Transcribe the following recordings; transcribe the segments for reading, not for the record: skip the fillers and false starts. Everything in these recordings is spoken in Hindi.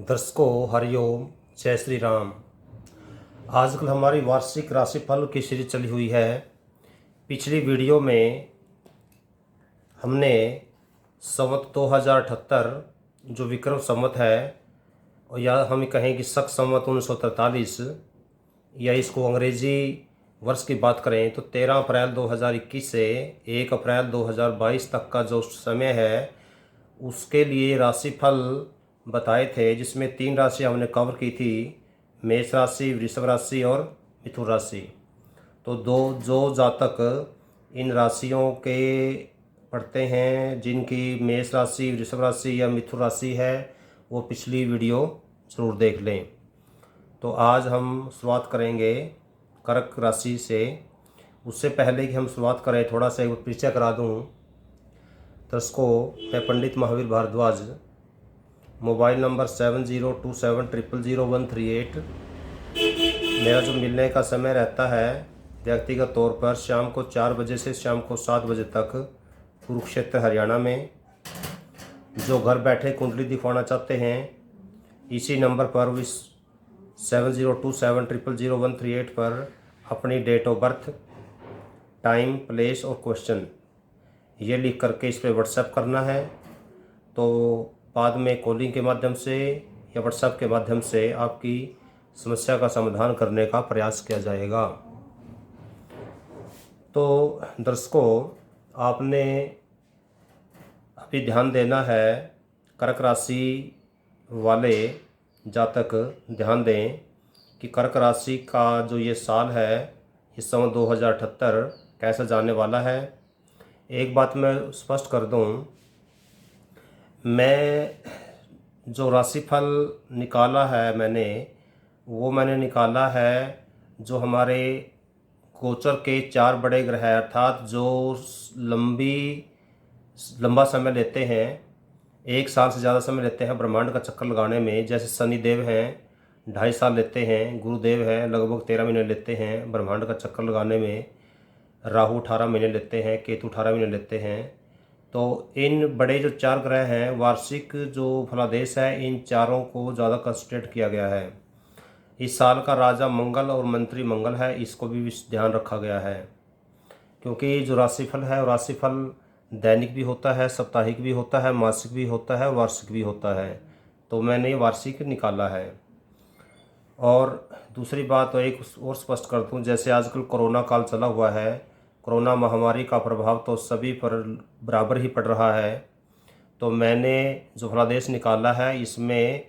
दर्शकों हरिओम, जय श्री राम। आजकल हमारी वार्षिक राशिफल की सीरीज चली हुई है। पिछली वीडियो में हमने संवत 2078 जो विक्रम संवत है, और या हम कहें कि शक संवत 1943, या इसको अंग्रेजी वर्ष की बात करें तो 13 अप्रैल 2021 से 1 अप्रैल 2022 तक का जो समय है उसके लिए राशिफल बताए थे, जिसमें 3 राशि हमने कवर की थी, मेष राशि, वृषभ राशि और मिथुन राशि। तो जो जातक इन राशियों के पढ़ते हैं, जिनकी मेष राशि, वृषभ राशि या मिथुन राशि है, वो पिछली वीडियो ज़रूर देख लें। तो आज हम शुरुआत करेंगे कर्क राशि से। उससे पहले कि हम शुरुआत करें, थोड़ा सा एक परिचय करा दूं दर्शकों। मैं पंडित महावीर भारद्वाज, मोबाइल नंबर 7027000138। मेरा जो मिलने का समय रहता है व्यक्तिगत तौर पर शाम को 4 बजे से शाम को 7 बजे तक, कुरुक्षेत्र हरियाणा में। जो घर बैठे कुंडली दिखवाना चाहते हैं, इसी नंबर पर, इस 7027000138 पर अपनी date of birth, time, place और क्वेश्चन ये लिख करके इस पर व्हाट्सएप करना है। तो बाद में कॉलिंग के माध्यम से या व्हाट्सएप के माध्यम से आपकी समस्या का समाधान करने का प्रयास किया जाएगा। तो दर्शकों, आपने अभी ध्यान देना है, कर्क राशि वाले जातक ध्यान दें कि कर्क राशि का जो ये साल है, इस समय 2078 कैसा जाने वाला है। एक बात मैं स्पष्ट कर दूं, मैं जो राशिफल निकाला है मैंने निकाला है जो हमारे गोचर के 4 बड़े ग्रह, अर्थात जो लंबा समय लेते हैं, 1 साल से ज़्यादा समय लेते हैं ब्रह्मांड का चक्कर लगाने में। जैसे शनिदेव हैं 2.5 साल लेते हैं, गुरुदेव हैं लगभग 13 महीने लेते हैं ब्रह्मांड का चक्कर लगाने में, राहु 18 महीने लेते हैं, केतु 18 महीने लेते हैं। तो इन बड़े जो 4 ग्रह हैं, वार्षिक जो फलादेश है, इन चारों को ज़्यादा कंसंट्रेट किया गया है। इस साल का राजा मंगल और मंत्री मंगल है, इसको भी ध्यान रखा गया है। क्योंकि जो राशिफल है, राशिफल दैनिक भी होता है, साप्ताहिक भी होता है, मासिक भी होता है, वार्षिक भी होता है। तो मैंने वार्षिक निकाला है। और दूसरी बात, तो एक और स्पष्ट कर दूँ, जैसे आजकल कोरोना काल चला हुआ है, कोरोना महामारी का प्रभाव तो सभी पर बराबर ही पड़ रहा है। तो मैंने जो फलादेश निकाला है, इसमें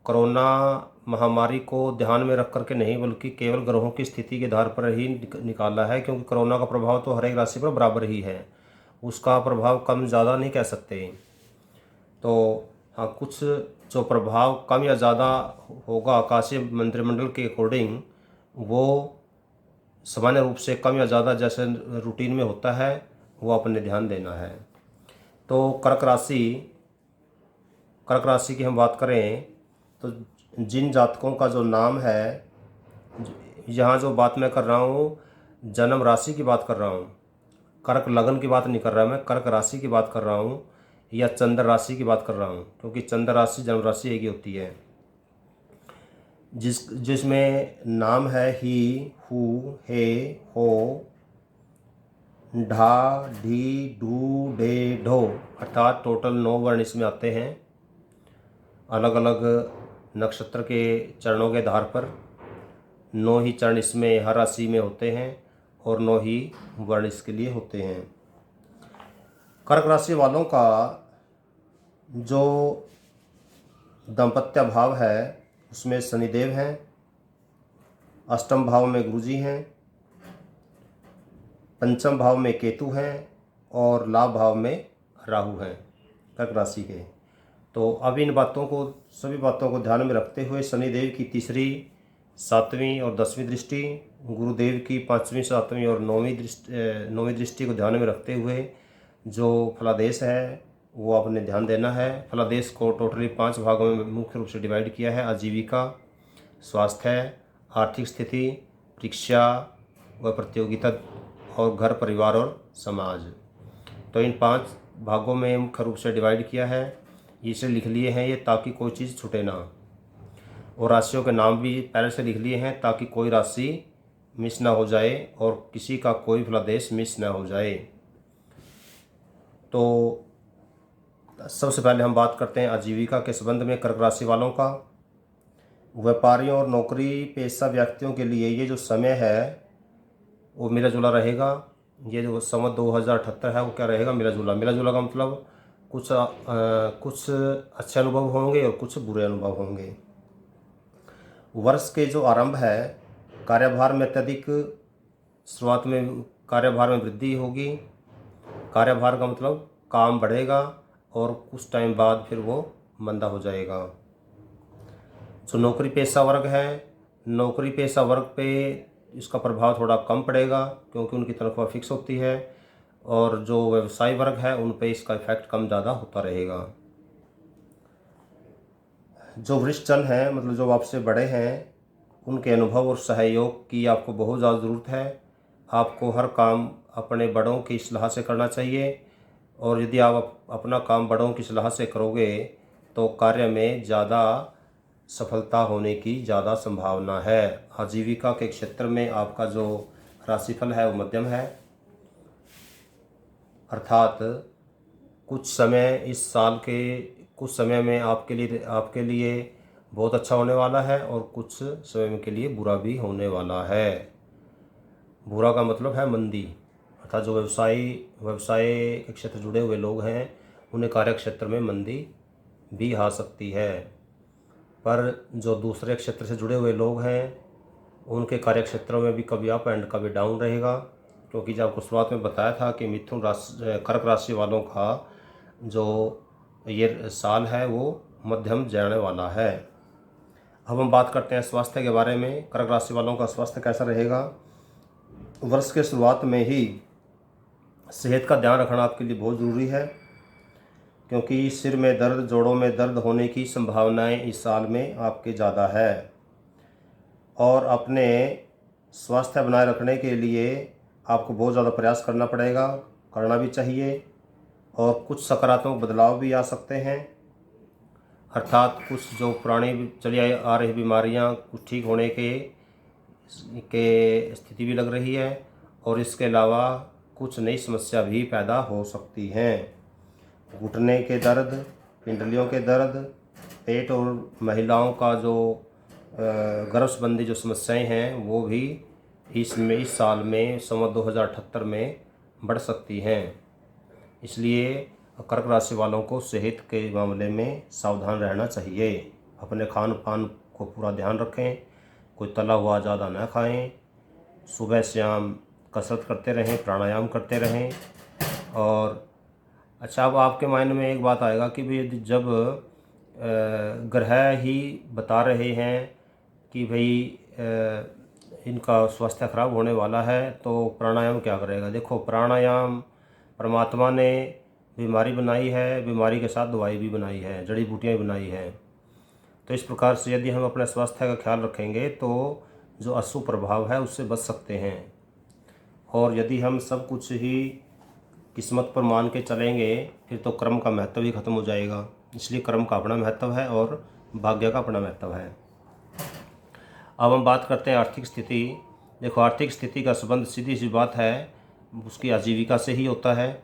कोरोना महामारी को ध्यान में रख करके नहीं, बल्कि केवल ग्रहों की स्थिति के आधार पर ही निकाला है। क्योंकि कोरोना का प्रभाव तो हर एक राशि पर बराबर ही है, उसका प्रभाव कम ज़्यादा नहीं कह सकते। तो हाँ, कुछ जो प्रभाव कम या ज़्यादा होगा आकाशीय मंत्रिमंडल के अकॉर्डिंग, वो सामान्य रूप से कम या ज़्यादा जैसे रूटीन में होता है, वो अपने ध्यान देना है। तो कर्क राशि की हम बात करें तो जिन जातकों का जो नाम है, यहाँ जो बात मैं कर रहा हूँ जन्म राशि की बात कर रहा हूँ, कर्क लगन की बात नहीं कर रहा मैं, कर्क राशि की बात कर रहा हूँ या चंद्र राशि की बात कर रहा हूँ। क्योंकि चंद्र राशि जन्म राशि एक ही होती है। जिसमें नाम है ही, हु, हे, हो, ढा, ढी, ढू, डे, ढो, अर्थात टोटल 9 वर्ण इसमें आते हैं। अलग अलग नक्षत्र के चरणों के आधार पर 9 ही चरण इसमें हर राशि में होते हैं और 9 ही वर्ण इसके लिए होते हैं। कर्क राशि वालों का जो दाम्पत्य भाव है, उसमें शनिदेव हैं, अष्टम भाव में गुरुजी हैं, पंचम भाव में केतु हैं और लाभ भाव में राहु हैं कर्क राशि के। तो अब इन सभी बातों को ध्यान में रखते हुए, शनिदेव की तीसरी, 7वीं और 10वीं दृष्टि, गुरुदेव की 5वीं, 7वीं और 9वीं दृष्टि को ध्यान में रखते हुए जो फलादेश है वो आपने ध्यान देना है। फलादेश को टोटली 5 भागों में मुख्य रूप से डिवाइड किया है: आजीविका, स्वास्थ्य, आर्थिक स्थिति, परीक्षा व प्रतियोगिता, और घर, परिवार और समाज। तो इन 5 भागों में मुख्य रूप से डिवाइड किया है। इसे लिख लिए हैं ये, ताकि कोई चीज़ छूटे ना। और राशियों के नाम भी पहले से लिख लिए हैं ताकि कोई राशि मिस ना हो जाए और किसी का कोई फलादेश मिस ना हो जाए। तो सबसे पहले हम बात करते हैं आजीविका के संबंध में कर्क राशि वालों का। व्यापारियों और नौकरी पेशा व्यक्तियों के लिए ये जो समय है वो मिला जुला रहेगा। ये जो संवत 2078 है वो क्या रहेगा, मिला जुला। मिला जुला का मतलब कुछ अच्छे अनुभव होंगे और कुछ बुरे अनुभव होंगे। वर्ष के जो आरंभ है कार्यभार में अत्यधिक, शुरुआत में कार्यभार में वृद्धि होगी। कार्यभार का मतलब काम बढ़ेगा और कुछ टाइम बाद फिर वो मंदा हो जाएगा। जो नौकरी पेशा वर्ग है, नौकरी पेशा वर्ग पे इसका प्रभाव थोड़ा कम पड़ेगा क्योंकि उनकी तनख्वाह फिक्स होती है, और जो व्यवसाय वर्ग है उन पे इसका इफेक्ट कम ज़्यादा होता रहेगा। जो वरिष्ठ जन हैं मतलब जो आपसे बड़े हैं उनके अनुभव और सहयोग की आपको बहुत ज़्यादा ज़रूरत है। आपको हर काम अपने बड़ों की सलाह से करना चाहिए, और यदि आप अपना काम बड़ों की सलाह से करोगे तो कार्य में ज़्यादा सफलता होने की ज़्यादा संभावना है। आजीविका के क्षेत्र में आपका जो राशिफल है वो मध्यम है, अर्थात कुछ समय इस साल के कुछ समय में आपके लिए बहुत अच्छा होने वाला है और कुछ समय के लिए बुरा भी होने वाला है। बुरा का मतलब है मंदी, अर्थात जो व्यवसाय के क्षेत्र जुड़े हुए लोग हैं उन्हें कार्य क्षेत्र में मंदी भी आ सकती है। पर जो दूसरे क्षेत्र से जुड़े हुए लोग हैं उनके कार्य क्षेत्रों में भी कभी अप एंड कभी डाउन रहेगा, क्योंकि जब आपको शुरुआत में बताया था कि कर्क राशि वालों का जो ये साल है वो मध्यम जाने वाला है। अब हम बात करते हैं स्वास्थ्य के बारे में। कर्क राशि वालों का स्वास्थ्य कैसा रहेगा। वर्ष के शुरुआत में ही सेहत का ध्यान रखना आपके लिए बहुत ज़रूरी है, क्योंकि सिर में दर्द, जोड़ों में दर्द होने की संभावनाएं इस साल में आपके ज़्यादा है। और अपने स्वास्थ्य बनाए रखने के लिए आपको बहुत ज़्यादा प्रयास करना भी चाहिए, और कुछ सकारात्मक बदलाव भी आ सकते हैं, अर्थात कुछ जो पुरानी चली आ रही बीमारियां कुछ ठीक होने के स्थिति भी लग रही है, और इसके अलावा कुछ नई समस्या भी पैदा हो सकती हैं। घुटने के दर्द, पिंडलियों के दर्द, पेट और महिलाओं का जो गर्भ संबंधी जो समस्याएं हैं वो भी इस साल में संवत 2078 में बढ़ सकती हैं। इसलिए कर्क राशि वालों को सेहत के मामले में सावधान रहना चाहिए। अपने खान पान को पूरा ध्यान रखें, कोई तला हुआ ज़्यादा ना खाएं, सुबह शाम कसरत करते रहें, प्राणायाम करते रहें। और अच्छा, अब आपके माइंड में एक बात आएगा कि भाई जब ग्रह ही बता रहे हैं कि भाई इनका स्वास्थ्य खराब होने वाला है तो प्राणायाम क्या करेगा। देखो, प्राणायाम परमात्मा ने बीमारी बनाई है, बीमारी के साथ दवाई भी बनाई है, जड़ी बूटियाँ भी बनाई हैं। तो इस प्रकार से यदि हम अपने स्वास्थ्य का ख्याल रखेंगे तो जो अशुभ प्रभाव है उससे बच सकते हैं। और यदि हम सब कुछ ही किस्मत पर मान के चलेंगे फिर तो कर्म का महत्व ही खत्म हो जाएगा। इसलिए कर्म का अपना महत्व है और भाग्य का अपना महत्व है। अब हम बात करते हैं आर्थिक स्थिति। देखो, आर्थिक स्थिति का संबंध सीधी सी बात है उसकी आजीविका से ही होता है।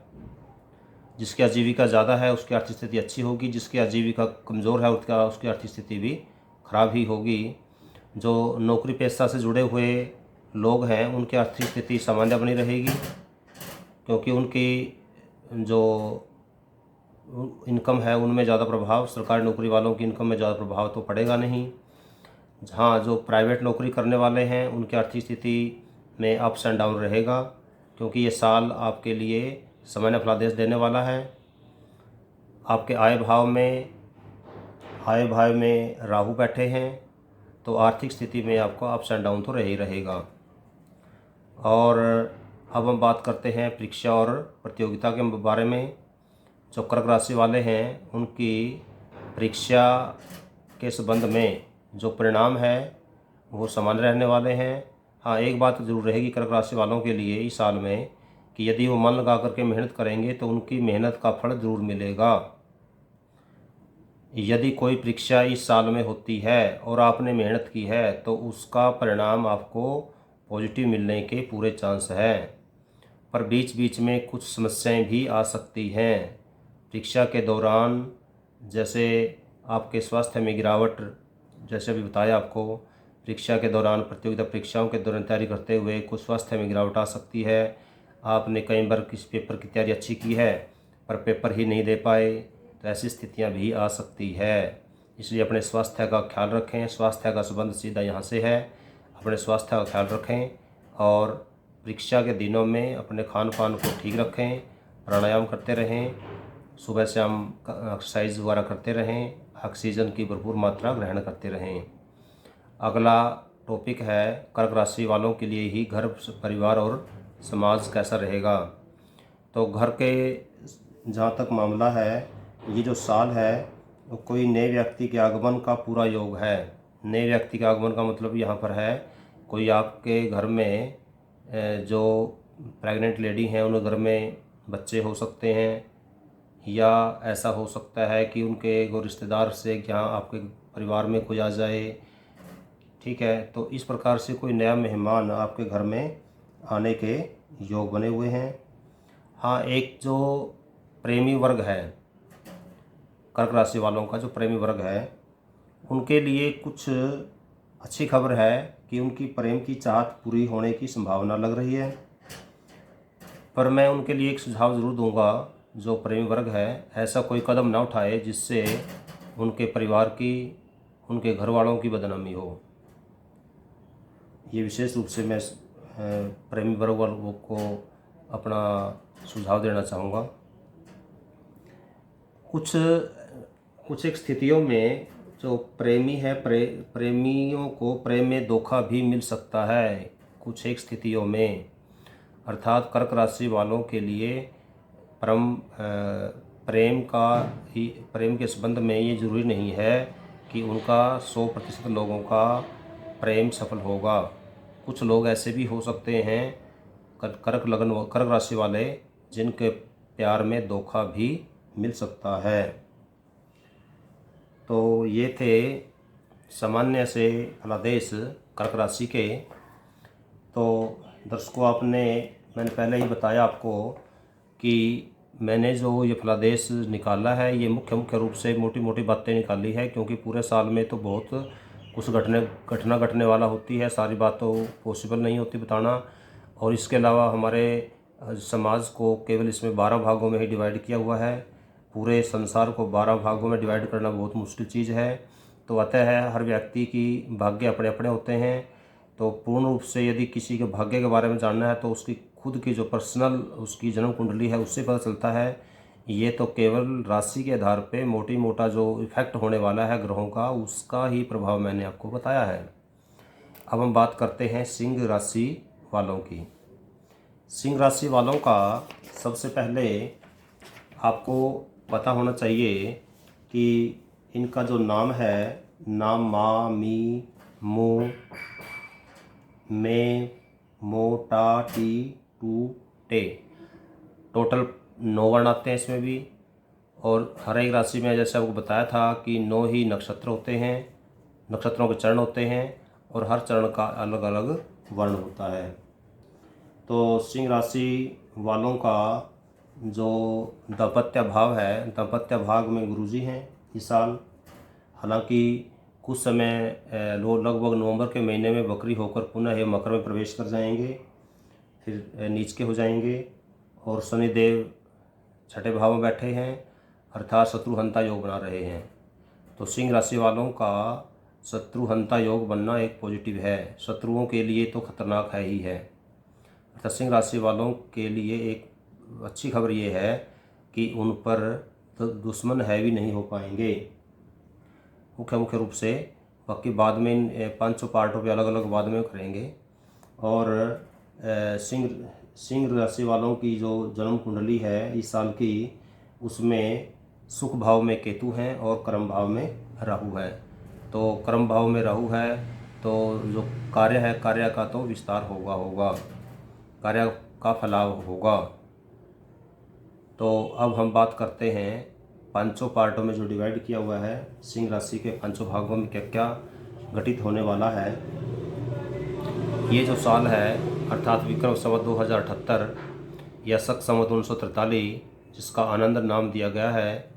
जिसकी आजीविका ज़्यादा है उसकी आर्थिक स्थिति अच्छी होगी, जिसकी आजीविका कमज़ोर है उसकी आर्थिक स्थिति भी खराब ही होगी। जो नौकरी पेशा से जुड़े हुए लोग हैं उनकी आर्थिक स्थिति सामान्य बनी रहेगी, क्योंकि उनकी जो इनकम है उनमें ज़्यादा प्रभाव, सरकारी नौकरी वालों की इनकम में ज़्यादा प्रभाव तो पड़ेगा नहीं। हाँ, जो प्राइवेट नौकरी करने वाले हैं उनकी आर्थिक स्थिति में अप्स एंड डाउन रहेगा, क्योंकि ये साल आपके लिए सामान्य फलादेश देने वाला है। आपके आय भाव में राहु बैठे हैं तो आर्थिक स्थिति में आपको अप्स एंड डाउन तो रह ही रहेगा। और अब हम बात करते हैं परीक्षा और प्रतियोगिता के बारे में। जो कर्क राशि वाले हैं उनकी परीक्षा के संबंध में जो परिणाम है वो सामान्य रहने वाले हैं। हाँ, एक बात ज़रूर रहेगी कर्क राशि वालों के लिए इस साल में कि यदि वो मन लगा करके मेहनत करेंगे तो उनकी मेहनत का फल ज़रूर मिलेगा। यदि कोई परीक्षा इस साल में होती है और आपने मेहनत की है तो उसका परिणाम आपको पॉजिटिव मिलने के पूरे चांस हैं, पर बीच बीच में कुछ समस्याएं भी आ सकती हैं। परीक्षा के दौरान जैसे आपके स्वास्थ्य में गिरावट, जैसे अभी बताया आपको, परीक्षा के दौरान प्रतियोगिता परीक्षाओं के दौरान तैयारी करते हुए कुछ स्वास्थ्य में गिरावट आ सकती है। आपने कई बार किसी पेपर की तैयारी अच्छी की है पर पेपर ही नहीं दे पाए, तो ऐसी स्थितियां भी आ सकती है। इसलिए अपने स्वास्थ्य का ख्याल रखें। स्वास्थ्य का संबंध सीधा यहाँ से है। अपने स्वास्थ्य का ख्याल रखें और परीक्षा के दिनों में अपने खान पान को ठीक रखें, प्राणायाम करते रहें, सुबह शाम एक्सरसाइज वगैरह करते रहें, ऑक्सीजन की भरपूर मात्रा ग्रहण करते रहें। अगला टॉपिक है कर्क राशि वालों के लिए ही घर परिवार और समाज कैसा रहेगा। तो घर के जहाँ तक मामला है, ये जो साल है वो कोई नए व्यक्ति के आगमन का पूरा योग है। नए व्यक्ति के आगमन का मतलब यहाँ पर है कोई आपके घर में जो प्रेग्नेंट लेडी हैं उन घर में बच्चे हो सकते हैं, या ऐसा हो सकता है कि उनके वो रिश्तेदार से यहाँ आपके परिवार में कोई आ जाए। ठीक है, तो इस प्रकार से कोई नया मेहमान आपके घर में आने के योग बने हुए हैं। हाँ, एक जो प्रेमी वर्ग है, कर्क राशि वालों का जो प्रेमी वर्ग है, उनके लिए कुछ अच्छी खबर है कि उनकी प्रेम की चाहत पूरी होने की संभावना लग रही है। पर मैं उनके लिए एक सुझाव ज़रूर दूंगा, जो प्रेमी वर्ग है ऐसा कोई कदम ना उठाए जिससे उनके परिवार की, उनके घर वालों की बदनामी हो। ये विशेष रूप से मैं प्रेमी वर्ग वालों को अपना सुझाव देना चाहूँगा। कुछ एक स्थितियों में जो प्रेमी है, प्रेमियों को प्रेम में धोखा भी मिल सकता है कुछ एक स्थितियों में। अर्थात कर्क राशि वालों के लिए प्रेम के संबंध में ये ज़रूरी नहीं है कि उनका 100% लोगों का प्रेम सफल होगा। कुछ लोग ऐसे भी हो सकते हैं कर्क राशि वाले जिनके प्यार में धोखा भी मिल सकता है। तो ये थे सामान्य से फलादेश कर्क राशि के। तो दर्शकों, मैंने पहले ही बताया आपको कि मैंने जो ये फलादेश निकाला है ये मुख्य रूप से मोटी मोटी बातें निकाली है, क्योंकि पूरे साल में तो बहुत कुछ घटना घटने वाला होती है, सारी बात तो पॉसिबल नहीं होती बताना। और इसके अलावा हमारे समाज को केवल इसमें 12 भागों में ही डिवाइड किया हुआ है। पूरे संसार को 12 भागों में डिवाइड करना बहुत मुश्किल चीज़ है। तो अतः है हर व्यक्ति की भाग्य अपने अपने होते हैं। तो पूर्ण रूप से यदि किसी के भाग्य के बारे में जानना है तो उसकी खुद की जो पर्सनल उसकी जन्म कुंडली है उससे पता चलता है। ये तो केवल राशि के आधार पे मोटा जो इफेक्ट होने वाला है ग्रहों का, उसका ही प्रभाव मैंने आपको बताया है। अब हम बात करते हैं सिंह राशि वालों की। सिंह राशि वालों का सबसे पहले आपको पता होना चाहिए कि इनका जो नाम है, नाम मा, मी, मू, में, मो, टा, टी, टू, टे, टोटल 9 वर्ण आते हैं इसमें भी। और हर एक राशि में जैसे आपको बताया था कि 9 ही नक्षत्र होते हैं, नक्षत्रों के चरण होते हैं और हर चरण का अलग अलग वर्ण होता है। तो सिंह राशि वालों का जो दाम्पत्य भाव है, दाम्पत्य भाग में गुरुजी हैं इस साल। हालांकि कुछ समय लोग लगभग नवंबर के महीने में वक्री होकर पुनः ये मकर में प्रवेश कर जाएंगे, फिर नीच के हो जाएंगे। और शनिदेव छठे भाव में बैठे हैं, अर्थात शत्रुहंता योग बना रहे हैं। तो सिंह राशि वालों का शत्रुहंता योग बनना एक पॉजिटिव है। शत्रुओं के लिए तो खतरनाक है ही है। अर्थात सिंह राशि वालों के लिए एक अच्छी खबर ये है कि उन पर दुश्मन हैवी नहीं हो पाएंगे मुख्य रूप से। बाकी बाद में इन 5 पार्टों पे अलग अलग बाद में करेंगे। और सिंह राशि वालों की जो जन्म कुंडली है इस साल की, उसमें सुख भाव में केतु हैं और कर्म भाव में राहु है। तो कर्म भाव में राहु है तो जो कार्य है, कार्य का तो विस्तार होगा, कार्य का फलाव होगा। तो अब हम बात करते हैं पांचों पार्टों में जो डिवाइड किया हुआ है, सिंह राशि के पांचों भागों में क्या क्या घटित होने वाला है। ये जो साल है अर्थात विक्रम संवत 2078 या शक संवत 1943, जिसका आनंद नाम दिया गया है,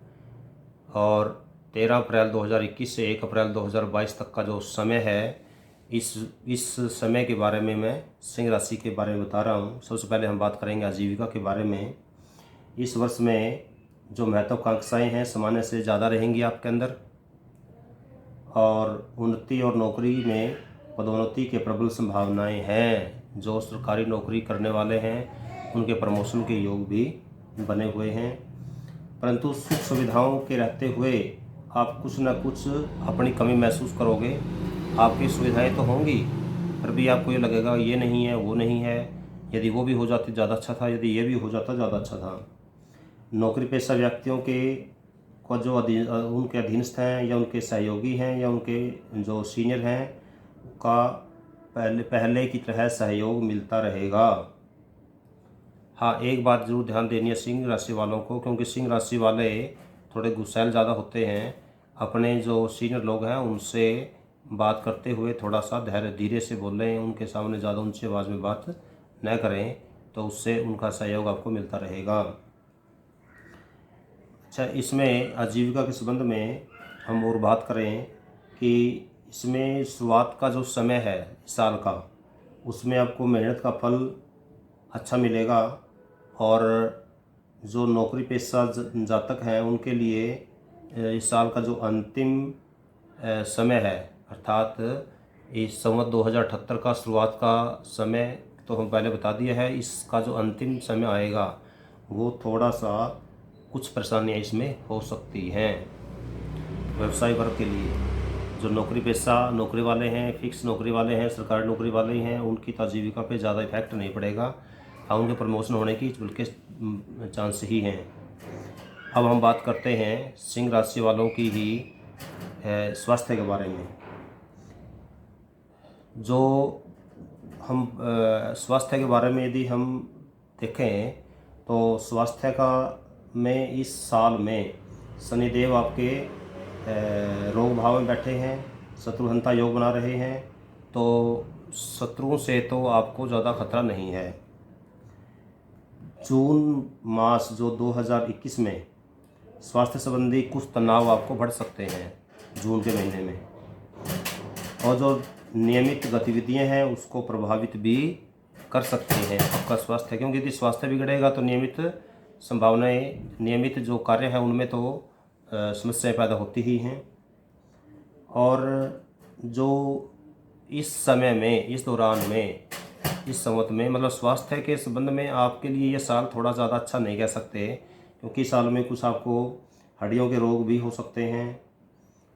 और 13 अप्रैल 2021 से 1 अप्रैल 2022 तक का जो समय है, इस समय के बारे में मैं सिंह राशि के बारे में बता रहा हूँ। सबसे पहले हम बात करेंगे आजीविका के बारे में। इस वर्ष में जो महत्वाकांक्षाएं हैं सामान्य से ज़्यादा रहेंगी आपके अंदर, और उन्नति और नौकरी में पदोन्नति के प्रबल संभावनाएं हैं। जो सरकारी नौकरी करने वाले हैं उनके प्रमोशन के योग भी बने हुए हैं, परंतु सुख सुविधाओं के रहते हुए आप कुछ न कुछ अपनी कमी महसूस करोगे। आपकी सुविधाएं तो होंगी, फिर भी आपको ये लगेगा ये नहीं है, वो नहीं है, यदि वो भी हो जाती ज़्यादा अच्छा था, यदि ये भी हो जाता ज़्यादा अच्छा था। नौकरी पेशा व्यक्तियों के को जो उनके अधीनस्थ हैं या उनके सहयोगी हैं या उनके जो सीनियर हैं का पहले की तरह सहयोग मिलता रहेगा। हाँ, एक बात ज़रूर ध्यान देनी है सिंह राशि वालों को, क्योंकि सिंह राशि वाले थोड़े गुस्सैल ज़्यादा होते हैं। अपने जो सीनियर लोग हैं उनसे बात करते हुए थोड़ा सा धीरे से बोलें, उनके सामने ज़्यादा ऊंची आवाज़ में बात न करें, तो उससे उनका सहयोग आपको मिलता रहेगा। अच्छा, इसमें आजीविका के संबंध में हम और बात करें कि इसमें शुरुआत का जो समय है इस साल का, उसमें आपको मेहनत का फल अच्छा मिलेगा, और जो नौकरी पेशा जातक हैं उनके लिए इस साल का जो अंतिम समय है, अर्थात इस संवत 2078 का शुरुआत का समय तो हम पहले बता दिया है, इसका जो अंतिम समय आएगा वो थोड़ा सा कुछ परेशानियाँ इसमें हो सकती हैं। व्यवसाय वर्ग के लिए जो नौकरी पेशा नौकरी वाले हैं, फिक्स नौकरी वाले हैं, सरकारी नौकरी वाले हैं, उनकी तो आजीविका पे ज़्यादा इफेक्ट नहीं पड़ेगा। हाँ, उनके प्रमोशन होने की बल्कि चांस ही हैं। अब हम बात करते हैं सिंह राशि वालों की ही स्वास्थ्य के बारे में। जो हम स्वास्थ्य के बारे में यदि हम देखें तो स्वास्थ्य का में इस साल में शनिदेव आपके रोग भाव में बैठे हैं, शत्रुहंता योग बना रहे हैं, तो शत्रुओं से तो आपको ज़्यादा खतरा नहीं है। जून मास जो 2021 में स्वास्थ्य संबंधी कुछ तनाव आपको बढ़ सकते हैं जून के महीने में, और जो नियमित गतिविधियां हैं उसको प्रभावित भी कर सकते हैं आपका स्वास्थ्य, क्योंकि यदि स्वास्थ्य बिगड़ेगा तो नियमित जो कार्य हैं उनमें तो समस्याएं पैदा होती ही हैं। और जो इस समय में इस दौरान में इस संवत में मतलब स्वास्थ्य के संबंध में आपके लिए ये साल थोड़ा ज़्यादा अच्छा नहीं कह सकते, क्योंकि इस साल में कुछ आपको हड्डियों के रोग भी हो सकते हैं,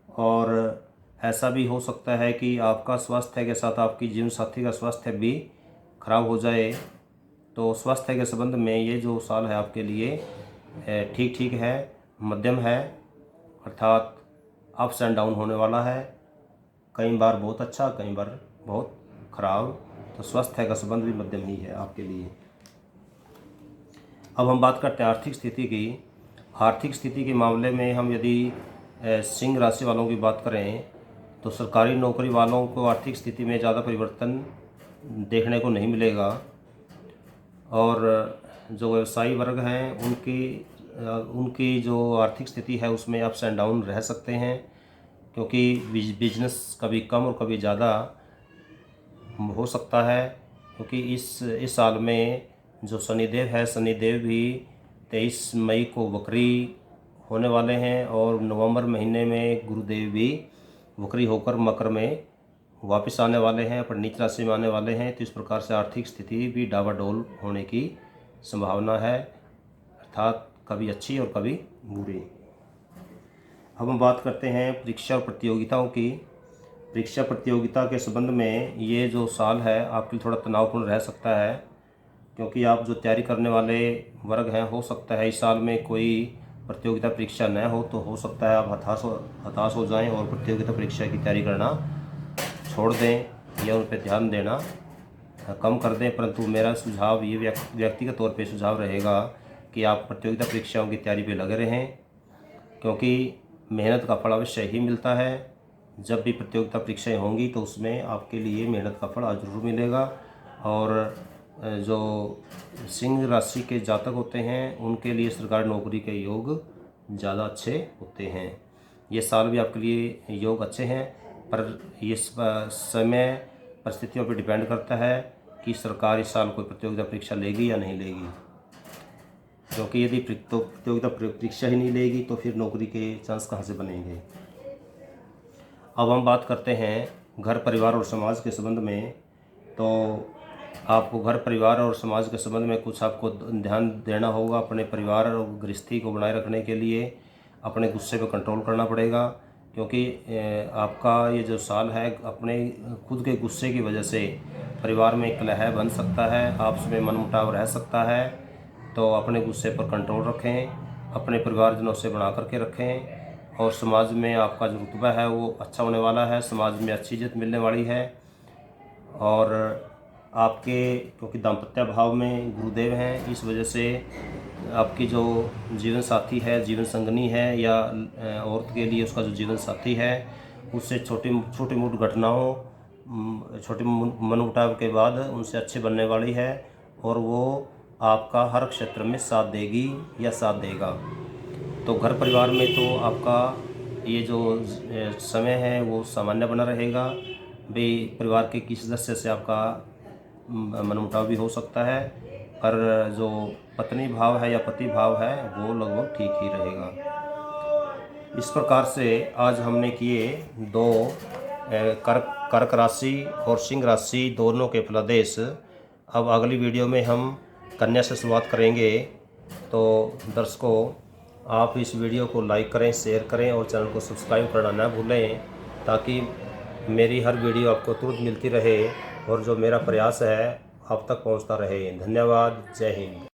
और ऐसा भी हो सकता है कि आपका स्वास्थ्य के साथ आपकी जीवन साथी का स्वास्थ्य भी खराब हो जाए। तो स्वास्थ्य के संबंध में ये जो साल है आपके लिए ठीक ठीक है, मध्यम है, अर्थात अप्स एंड डाउन होने वाला है, कई बार बहुत अच्छा, कई बार बहुत खराब। तो स्वास्थ्य का संबंध भी मध्यम ही है आपके लिए। अब हम बात करते हैं आर्थिक स्थिति की। आर्थिक स्थिति के मामले में हम यदि सिंह राशि वालों की बात करें तो सरकारी नौकरी वालों को आर्थिक स्थिति में ज़्यादा परिवर्तन देखने को नहीं मिलेगा, और जो व्यवसायी वर्ग हैं उनकी जो आर्थिक स्थिति है उसमें अप्स एंड डाउन रह सकते हैं, क्योंकि बिजनेस कभी कम और कभी ज़्यादा हो सकता है। क्योंकि इस साल में जो शनिदेव है, शनिदेव भी 23 मई को वक्री होने वाले हैं, और नवंबर महीने में गुरुदेव भी वक्री होकर मकर में वापस आने वाले हैं, अपनी नीच राशि में आने वाले हैं। तो इस प्रकार से आर्थिक स्थिति भी डावाडोल होने की संभावना है, अर्थात कभी अच्छी और कभी बुरी। अब हम बात करते हैं परीक्षा और प्रतियोगिताओं की। परीक्षा प्रतियोगिता के संबंध में ये जो साल है आपके लिए थोड़ा तनावपूर्ण रह सकता है, क्योंकि आप जो तैयारी करने वाले वर्ग हैं, हो सकता है इस साल में कोई प्रतियोगिता परीक्षा न हो, तो हो सकता है आप हताश हो जाएं और प्रतियोगिता परीक्षा की तैयारी करना छोड़ दें या उन पर ध्यान देना कम कर दें। परंतु मेरा सुझाव ये व्यक्तिगत तौर पे सुझाव रहेगा कि आप प्रतियोगिता परीक्षाओं की तैयारी पे लगे रहें, क्योंकि मेहनत का फल अवश्य ही मिलता है। जब भी प्रतियोगिता परीक्षाएं होंगी तो उसमें आपके लिए मेहनत का फल ज़रूर मिलेगा। और जो सिंह राशि के जातक होते हैं उनके लिए सरकारी नौकरी के योग ज़्यादा अच्छे होते हैं। ये साल भी आपके लिए योग अच्छे हैं, पर ये समय परिस्थितियों पर डिपेंड करता है कि सरकार इस साल कोई प्रतियोगिता परीक्षा लेगी या नहीं लेगी। क्योंकि यदि प्रतियोगिता परीक्षा ही नहीं लेगी तो फिर नौकरी के चांस कहाँ से बनेंगे। अब हम बात करते हैं घर परिवार और समाज के संबंध में। तो आपको घर परिवार और समाज के संबंध में कुछ आपको ध्यान देना होगा। अपने परिवार और गृहस्थी को बनाए रखने के लिए अपने गुस्से पर कंट्रोल करना पड़ेगा, क्योंकि आपका ये जो साल है अपने खुद के गुस्से की वजह से परिवार में कलह बन सकता है, आपस में मनमुटाव रह सकता है। तो अपने गुस्से पर कंट्रोल रखें, अपने परिवारजनों से बना करके रखें। और समाज में आपका जो रुतबा है वो अच्छा होने वाला है, समाज में अच्छी इज्जत मिलने वाली है। और आपके क्योंकि दाम्पत्य भाव में गुरुदेव हैं, इस वजह से आपकी जो जीवन साथी है, जीवन संगनी है या औरत के लिए उसका जो जीवन साथी है, उससे छोटी मोटी घटनाओं, छोटे मनमुटाव के बाद उनसे अच्छे बनने वाली है और वो आपका हर क्षेत्र में साथ देगी या साथ देगा। तो घर परिवार में तो आपका ये जो समय है वो सामान्य बना रहेगा। भी परिवार के किसी सदस्य से आपका मनमुटाव भी हो सकता है, पर जो पत्नी भाव है या पति भाव है वो लगभग ठीक ही रहेगा। इस प्रकार से आज हमने किए दो कर्क राशि और सिंह राशि दोनों के फलादेश। अब अगली वीडियो में हम कन्या से शुरुआत करेंगे। तो दर्शकों, आप इस वीडियो को लाइक करें, शेयर करें और चैनल को सब्सक्राइब करना ना भूलें, ताकि मेरी हर वीडियो आपको तुरंत मिलती रहे और जो मेरा प्रयास है आप तक पहुंचता रहे। धन्यवाद। जय हिंद।